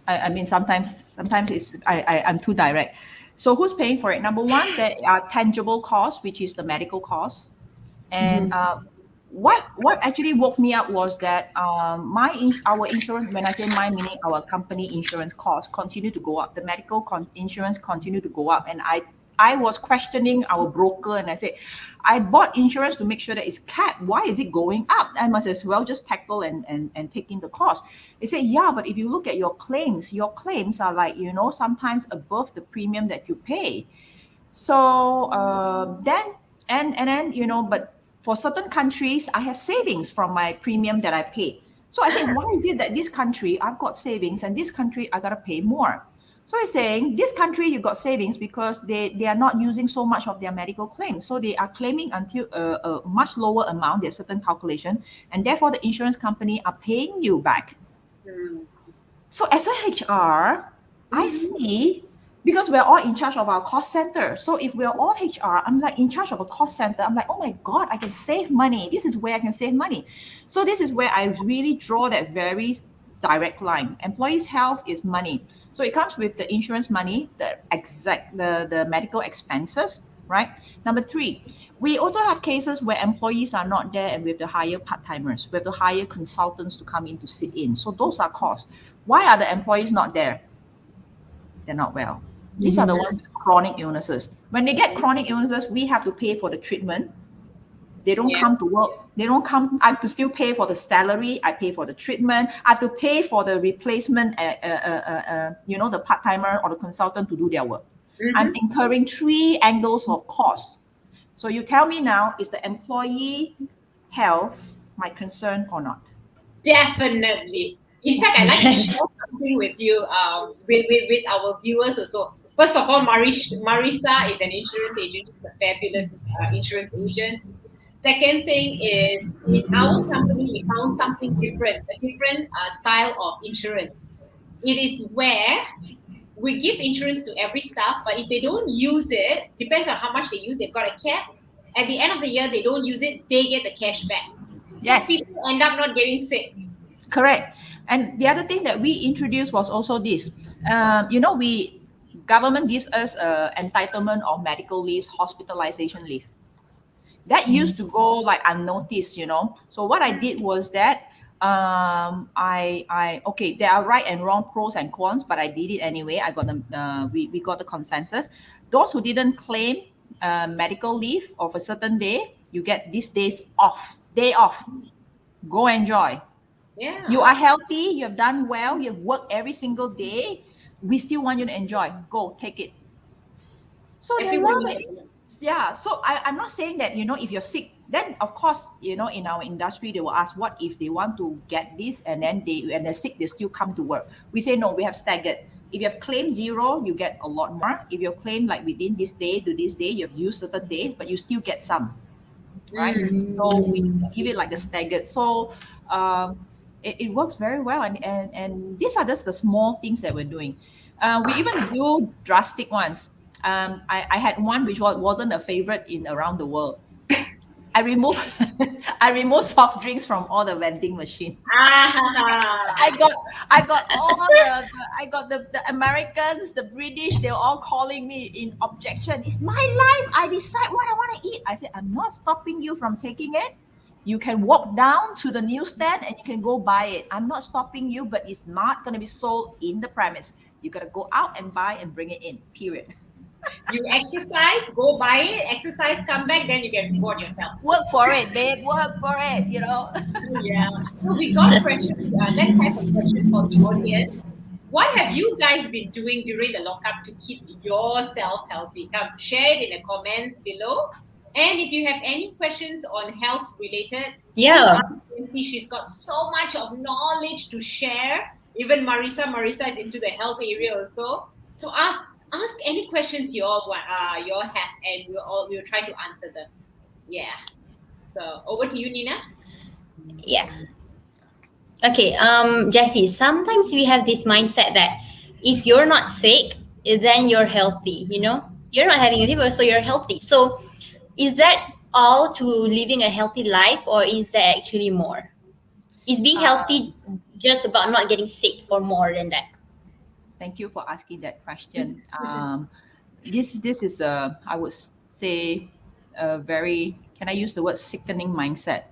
I mean, sometimes I'm too direct. So who's paying for it? Number one, there are tangible costs, which is the medical costs. And what actually woke me up was that our insurance, when I say my, meaning our company insurance costs, continue to go up. The medical insurance continue to go up. And I was questioning our broker, and I said, I bought insurance to make sure that it's capped. Why is it going up? I must as well just tackle and take in the cost. They say, yeah, but if you look at your claims are like, sometimes above the premium that you pay. So then, but for certain countries, I have savings from my premium that I pay. So I said, why is it that this country, I've got savings, and this country, I got to pay more? So he's saying, this country, you got savings because they are not using so much of their medical claims. So they are claiming until a much lower amount, there's certain calculation, and therefore the insurance company are paying you back. So as a HR, I see, because we're all in charge of our cost center. So if we're all HR, I'm like in charge of a cost center. I'm like, oh my God, I can save money. This is where I can save money. So this is where I really draw that very direct line. Employees' health is money. So it comes with the insurance money, the medical expenses, right? Number three, we also have cases where employees are not there and we have to hire part-timers. We have to hire consultants to come in to sit in. So those are costs. Why are the employees not there? They're not well. These are the ones with chronic illnesses. When they get chronic illnesses, we have to pay for the treatment. They don't come to work. They don't come. I have to still pay for the salary. I pay for the treatment. I have to pay for the replacement, the part-timer or the consultant to do their work. I'm incurring three angles of cost. So you tell me now, is the employee health my concern or not? Definitely. In fact, I'd like to share something with you, with our viewers also. First of all, Marisa is an insurance agent. She's a fabulous insurance agent. Second thing is, in our company, we found something different, a different style of insurance. It is where we give insurance to every staff, but if they don't use it, depends on how much they use, they've got a cap. At the end of the year, they don't use it, they get the cash back. Yes. So people end up not getting sick. Correct. And the other thing that we introduced was also this. Government gives us entitlement of medical leaves, hospitalization leave. That used to go like unnoticed, So what I did was that there are right and wrong, pros and cons, but I did it anyway. I got we got the consensus. Those who didn't claim medical leave of a certain day, you get these days off. Day off. Go enjoy. Yeah. You are healthy. You have done well. You have worked every single day. We still want you to enjoy. Go take it. So they love it. Yeah. So I'm not saying that, if you're sick, then of course, in our industry, they will ask what if they want to get this and then when they're sick, they still come to work. We say, no, we have staggered. If you have claim 0, you get a lot more. If you claim like within this day to this day, you have used certain days, but you still get some, right? So we give it like a staggered. So it works very well. And these are just the small things that we're doing. We even do drastic ones. I had one which wasn't a favorite in around the world. I remove I remove soft drinks from all the vending machine. Ah, I got all I got the Americans, the British, they're all calling me in objection. It's my life. I decide what I want to eat. I said, I'm not stopping you from taking it. You can walk down to the newsstand and you can go buy it. I'm not stopping you, but it's not going to be sold in the premise. You got to go out and buy and bring it in, period. you exercise, go buy it, exercise, come back, then you can reward yourself. Work for it, babe. Work for it, Yeah. So we got questions. Let's have a question for the audience. What have you guys been doing during the lockup to keep yourself healthy? Come share it in the comments below. And if you have any questions on health related, Yeah. see she's got so much of knowledge to share. Even Marisa is into the health area also. So ask any questions you all have, and we'll try to answer them. Yeah. So over to you, Nina. Yeah. Okay, Jessie, sometimes we have this mindset that if you're not sick, then you're healthy, You're not having a fever, so you're healthy. So is that all to living a healthy life, or is there actually more? Is being healthy just about not getting sick, or more than that? Thank you for asking that question. This is I would say a very, can I use the word sickening mindset?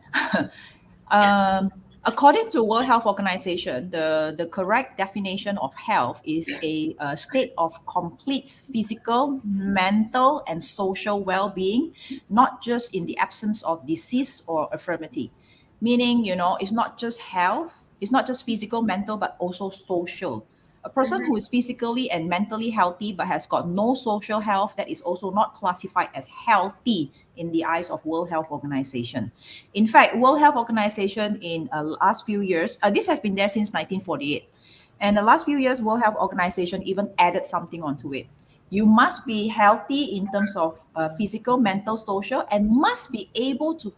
According to World Health Organization, the correct definition of health is a state of complete physical, mental, and social well-being, not just in the absence of disease or infirmity. Meaning, it's not just health, it's not just physical, mental, but also social. A person who is physically and mentally healthy but has got no social health, that is also not classified as healthy in the eyes of World Health Organization. In fact, World Health Organization in last few years, this has been there since 1948. And the last few years, World Health Organization even added something onto it. You must be healthy in terms of physical, mental, social, and must be able to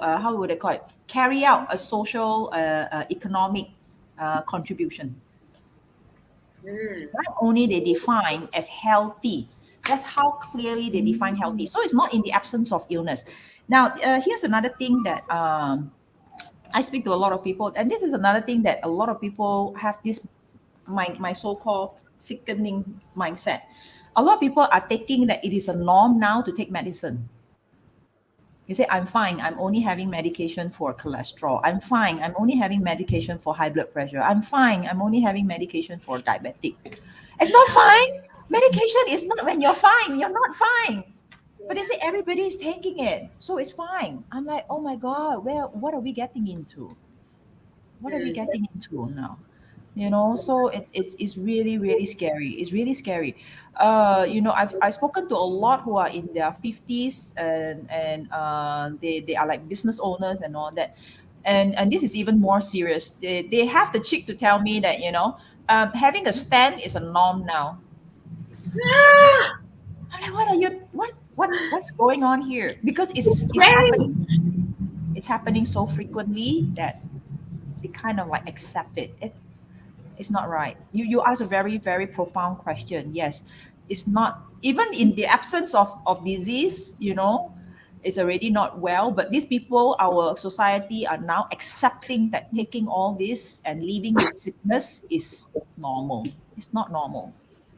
how would I call it, carry out a social, economic contribution. Not only they define as healthy, that's how clearly they define healthy. So it's not in the absence of illness. Now, here's another thing that I speak to a lot of people, and this is another thing that a lot of people have this, my so-called sickening mindset. A lot of people are taking that it is a norm now to take medicine. You say, I'm fine. I'm only having medication for cholesterol. I'm fine. I'm only having medication for high blood pressure. I'm fine. I'm only having medication for diabetic. It's not fine. Medication is not when you're fine. You're not fine. But they say everybody is taking it, so it's fine. I'm like, oh my God, what are we getting into? What are we getting into now? So it's really, really scary. It's really scary. I've spoken to a lot who are in their 50s, and they are like business owners and all that. And this is even more serious. They have the cheek to tell me that, having a stand is a norm now. I'm like, what's going on here? Because it's happening so frequently that they kind of like accept it. It's not right. You ask a very, very profound question. Yes, it's not, even in the absence of disease, it's already not well. But these people, our society, are now accepting that taking all this and living with sickness is normal. It's not normal.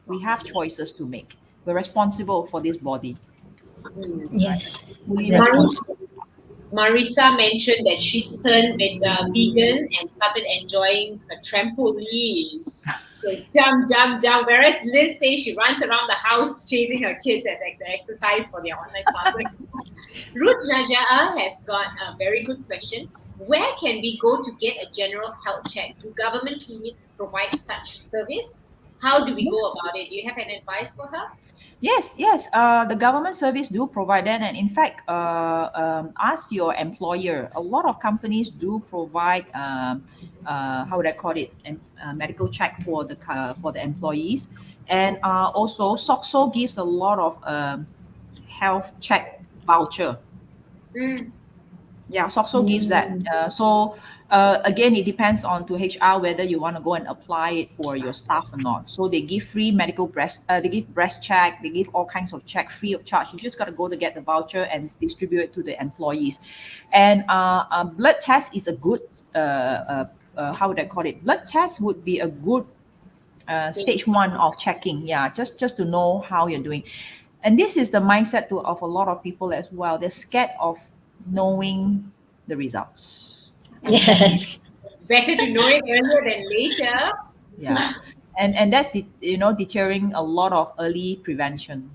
We have choices to make. We're responsible for this body. Yes. Marisa mentioned that she's turned vegan and started enjoying a trampoline. So jump. Whereas Liz says she runs around the house chasing her kids as exercise for their online classes. Ruth Najaa has got a very good question. Where can we go to get a general health check? Do government clinics provide such service? How do we go about it? Do you have an advice for her? Yes. The government service do provide that, and in fact, ask your employer. A lot of companies do provide, how would I call it, medical check for the employees, and also SOCSO gives a lot of health check voucher. Yeah, SOXO gives that. Again, it depends on to HR whether you want to go and apply it for your staff or not. So they give free medical they give breast check, they give all kinds of check free of charge. You just got to go to get the voucher and distribute it to the employees. And blood test is a good, how would I call it? Blood test would be a good stage one of checking. Yeah, just to know how you're doing. And this is the mindset of a lot of people as well. They're scared of knowing the results. Yes. Better to know it earlier than later. Yeah, and that's deterring a lot of early prevention,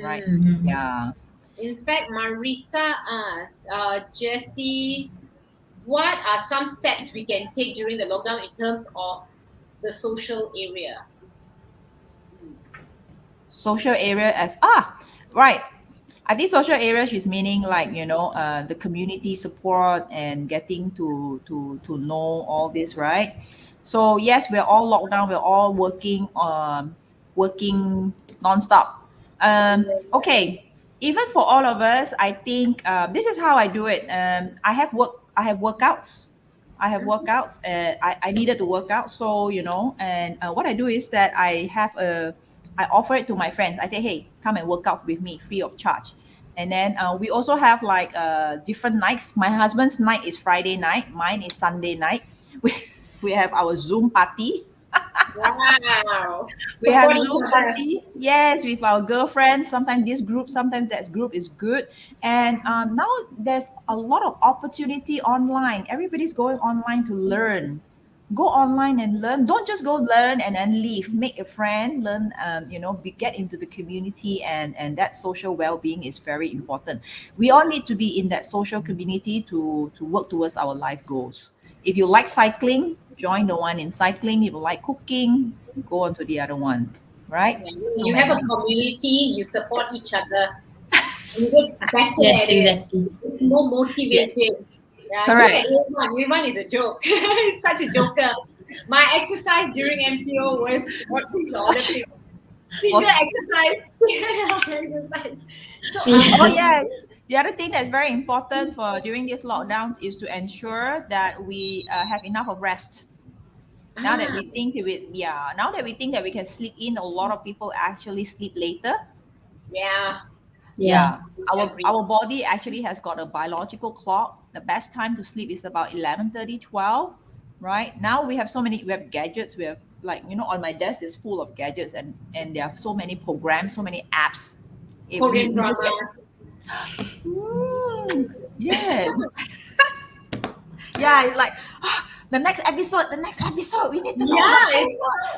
right? Yeah. In fact, Marisa asked, Jessie, what are some steps we can take during the lockdown in terms of the social area? Social area right. I think social area is meaning like the community support and getting to know all this, right? So yes, we're all locked down. We're all working nonstop. Okay, even for all of us, I think this is how I do it. I have workouts. I needed to work out, so and what I do is that I offer it to my friends. I say, hey, come and work out with me free of charge. And then we also have like different nights. My husband's night is Friday night. Mine is Sunday night. We have our Zoom party. Wow. We have Support each Zoom other. party. Yes, with our girlfriends. Sometimes this group, sometimes that group is good. And now there's a lot of opportunity online. Everybody's going online to learn. Go online and learn. Don't just go learn and then leave. Make a friend, learn, get into the community, and that social well-being is very important. We all need to be in that social community to work towards our life goals. If you like cycling, join the one in cycling. If you like cooking, go on to the other one, right? So You have a many. community, you support each other. You get better Yes, at it. exactly. It's more motivating. Yeah, Correct. Look at Irfan is a joke. He's such a joker. My exercise during MCO was watching the Olympics. Finger exercise. Exercise. So, Oh yes. The other thing that's very important for during this lockdown is to ensure that we have enough of rest. Now that we think now that we think that we can sleep in, a lot of people actually sleep later. yeah. Yeah. Agree. Our body actually has got a biological clock. The best time to sleep is about 11:30, 12. Right? Now we have gadgets. We have on my desk is full of gadgets and there are so many programs, so many apps. Korean We just dramas. yeah. Yeah, it's like the next episode, we need to know Yeah.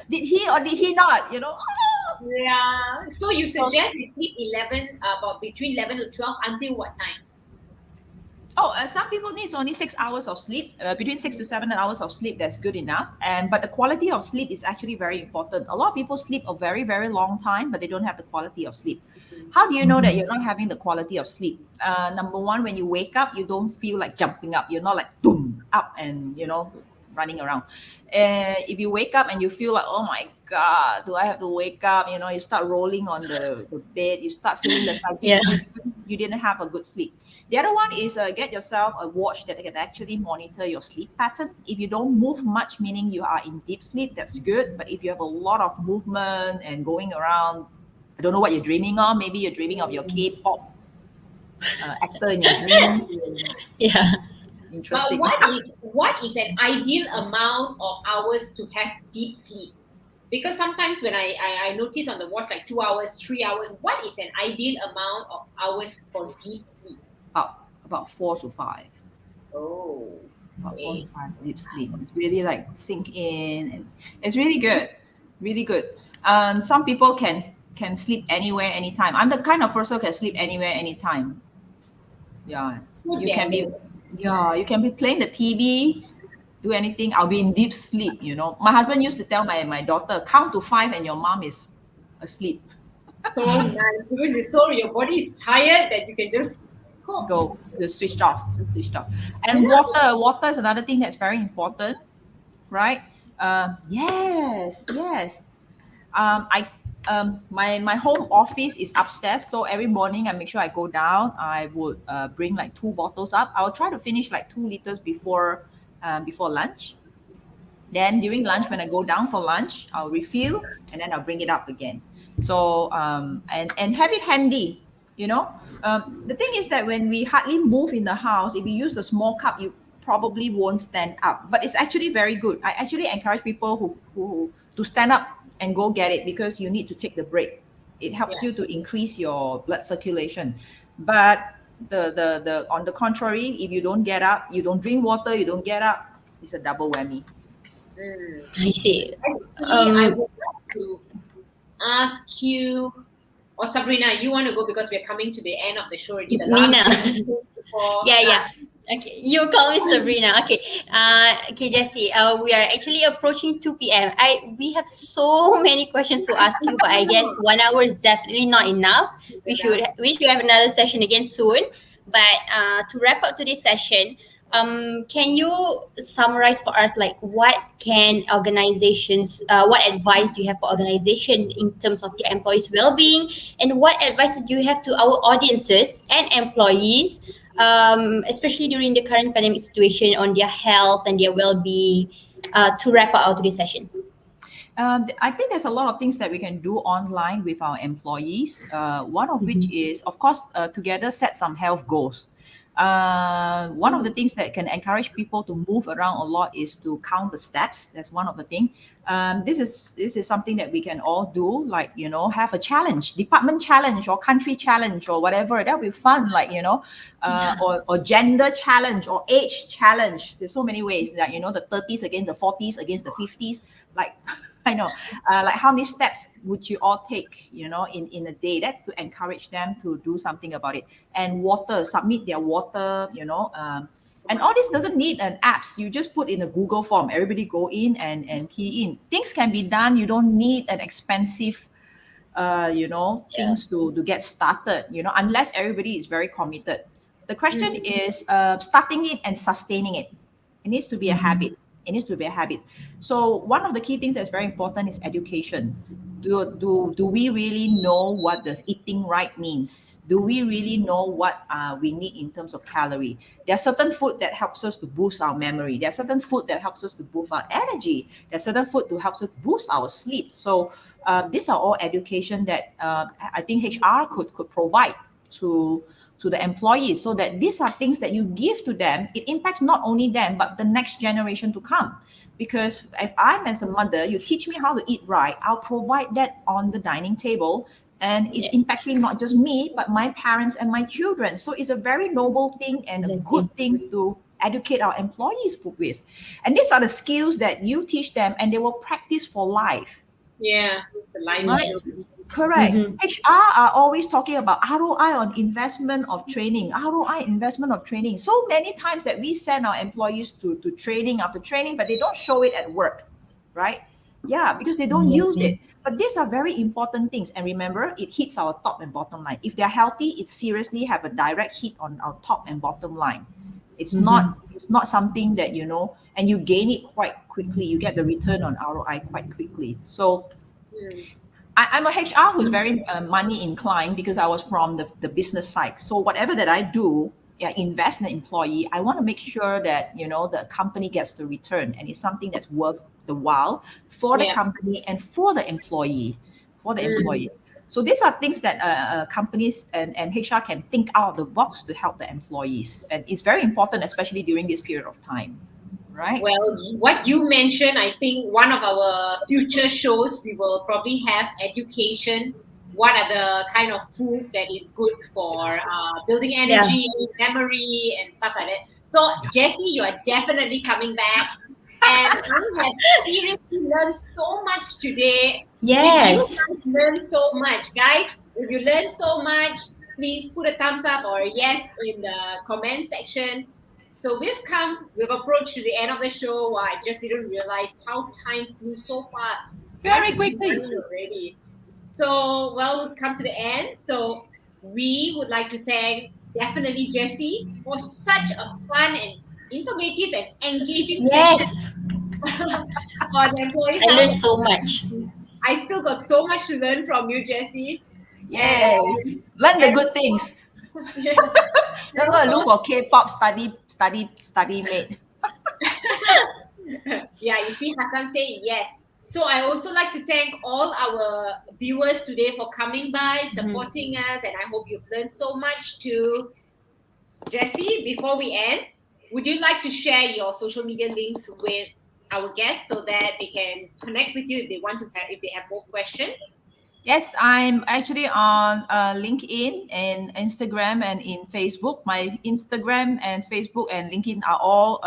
did he or did he not, Yeah. So you suggest we sleep about between 11 to 12 until what time? Some people need only 6 hours of sleep, between 6 to 7 hours of sleep. That's good enough. But the quality of sleep is actually very important. A lot of people sleep a very, very long time, but they don't have the quality of sleep. How do you know that you're not having the quality of sleep? Number one, when you wake up, you don't feel like jumping up. You're not like boom up and running around. If you wake up and you feel like, oh my God, do I have to wake up? You start rolling on the bed. You start feeling lethargic. Yeah. You didn't have a good sleep. The other one is get yourself a watch that can actually monitor your sleep pattern. If you don't move much, meaning you are in deep sleep, that's good. But if you have a lot of movement and going around, I don't know what you're dreaming of. Maybe you're dreaming of your K-pop actor in your dreams. Yeah. Interesting. What is an ideal amount of hours to have deep sleep? Because sometimes when I notice on the watch like 2 hours, 3 hours, what is an ideal amount of hours for deep sleep? About 4 to 5. Oh. About 4 to 5 deep sleep. It's really like sink in, and it's really good, really good. Some people can sleep anywhere, anytime. I'm the kind of person who can sleep anywhere, anytime. Yeah, you can be. Yeah, you can be playing the TV, do anything. I'll be in deep sleep. My husband used to tell my daughter, count to 5 and your mom is asleep. So nice because your body is tired that you can just Go, just switched off. And water is another thing that's very important, right? Yes. my home office is upstairs, so every morning I make sure I go down. I would bring like 2 bottles up. I will try to finish like 2 liters before lunch. Then during lunch, when I go down for lunch, I'll refill and then I'll bring it up again. So and have it handy. You know, the thing is that when we hardly move in the house, if you use a small cup, you probably won't stand up. But it's actually very good. I actually encourage people who to stand up and go get it because you need to take the break. It helps you to increase your blood circulation. But the on the contrary, if you don't get up, you don't drink water, you don't get up, it's a double whammy. I see. I would like to ask you, or Sabrina, you want to go because we're coming to the end of the show already. The last Nina. question before- Yeah. Okay, you call me Sabrina. Okay, okay, Jessie. We are actually approaching 2 p.m. We have so many questions to ask you, but I guess 1 hour is definitely not enough. We should have another session again soon. But to wrap up today's session, can you summarize for us like what advice do you have for organization in terms of their employees' well-being, and what advice do you have to our audiences and employees, especially during the current pandemic situation, on their health and their well-being, to wrap up our today's session? I think there's a lot of things that we can do online with our employees. One of which is, of course, together set some health goals. One of the things that can encourage people to move around a lot is to count the steps. That's one of the things. This is something that we can all do, like, have a challenge, department challenge or country challenge or whatever. That'll be fun, like, or gender challenge or age challenge. There's so many ways, like, the 30s against the 40s against the 50s. Like, I know, like how many steps would you all take, in a day? That's to encourage them to do something about it. And submit their water, and all this doesn't need an apps. You just put in a Google form. Everybody go in and key in. Things can be done. You don't need an expensive, things to get started, unless everybody is very committed. The question is starting it and sustaining it. It needs to be a habit. It needs to be a habit. So one of the key things that's very important is education. Do we really know what does eating right means? Do we really know what we need in terms of calorie? There are certain food that helps us to boost our memory. There are certain food that helps us to boost our energy. There are certain food to help us boost our sleep. So these are all education that I think HR could provide to the employees, so that these are things that you give to them. It impacts not only them, but the next generation to come. Because if I'm as a mother, you teach me how to eat right, I'll provide that on the dining table. And it's impacting not just me, but my parents and my children. So it's a very noble thing and a good thing to educate our employees with. And these are the skills that you teach them and they will practice for life. Yeah, the life Right. skills. Correct. HR are always talking about ROI on investment of training, ROI investment of training. So many times that we send our employees to training after training, but they don't show it at work, right? Yeah, because they don't use it. But these are very important things. And remember, it hits our top and bottom line. If they're healthy, it seriously have a direct hit on our top and bottom line. It's not something that, and you gain it quite quickly. You get the return on ROI quite quickly. So I'm a HR who's very money inclined because I was from the business side. So whatever that I do, invest in an employee, I want to make sure that, the company gets the return and it's something that's worth the while for the company and for the employee, So these are things that companies and HR can think out of the box to help the employees. And it's very important, especially during this period of time. Right. Well, what you mentioned, I think one of our future shows, we will probably have education. What are the kind of food that is good for building energy, memory, and stuff like that. So, Jessie, you are definitely coming back. And I have seriously learned so much today. Yes. If you guys learned so much, guys, if you learned so much, please put a thumbs up or a yes in the comment section. So we've approached to the end of the show. I just didn't realize how time flew so fast. Very quickly. Already. So, we've come to the end. So we would like to thank definitely Jessie for such a fun and informative and engaging session. Yes. For the employees. I learned so much. I still got so much to learn from you, Jessie. Yay! Learn the good things. Yeah. Don't go and look for K-pop study mate. Yeah, you see Hassan say yes. So I also like to thank all our viewers today for coming by, supporting us, and I hope you've learned so much too. Jessie, before we end, would you like to share your social media links with our guests so that they can connect with you if they have more questions? Yes, I'm actually on LinkedIn and Instagram and in Facebook. My Instagram and Facebook and LinkedIn are all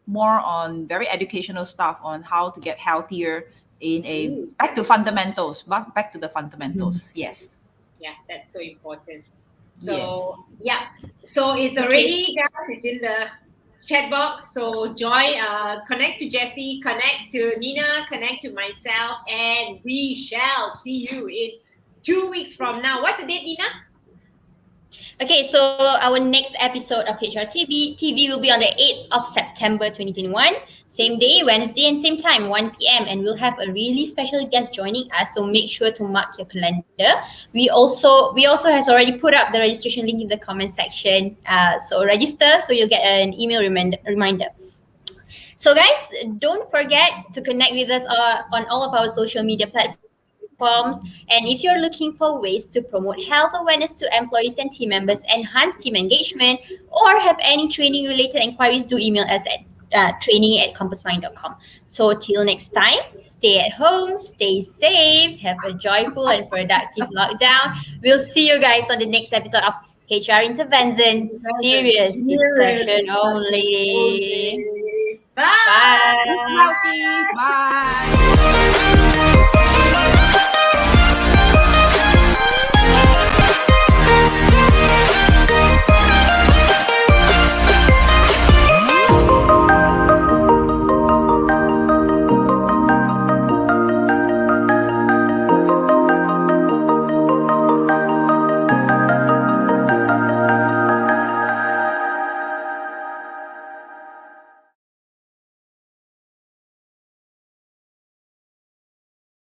more on very educational stuff on how to get healthier in a back to fundamentals, back to the fundamentals. Yes. Yeah, that's so important. Yes. So yeah, so it's already, guys, it's in the chat box. So join, connect to Jessie, connect to Nina, connect to myself, and we shall see you in 2 weeks from now. What's the date, Nina? Okay, so our next episode of HRTV TV will be on the 8th of September 2021. Same day, Wednesday, and same time, 1 p.m. And we'll have a really special guest joining us, so make sure to mark your calendar. We also has already put up the registration link in the comment section. So register so you'll get an email reminder. So guys, don't forget to connect with us on all of our social media platforms. And if you're looking for ways to promote health awareness to employees and team members, enhance team engagement, or have any training related inquiries, do email us at training@compassmind.com. So till next time, stay at home, stay safe, have a joyful and productive lockdown. We'll see you guys on the next episode of HR Intervention. Serious discussion only. Bye. Bye. Healthy. Bye.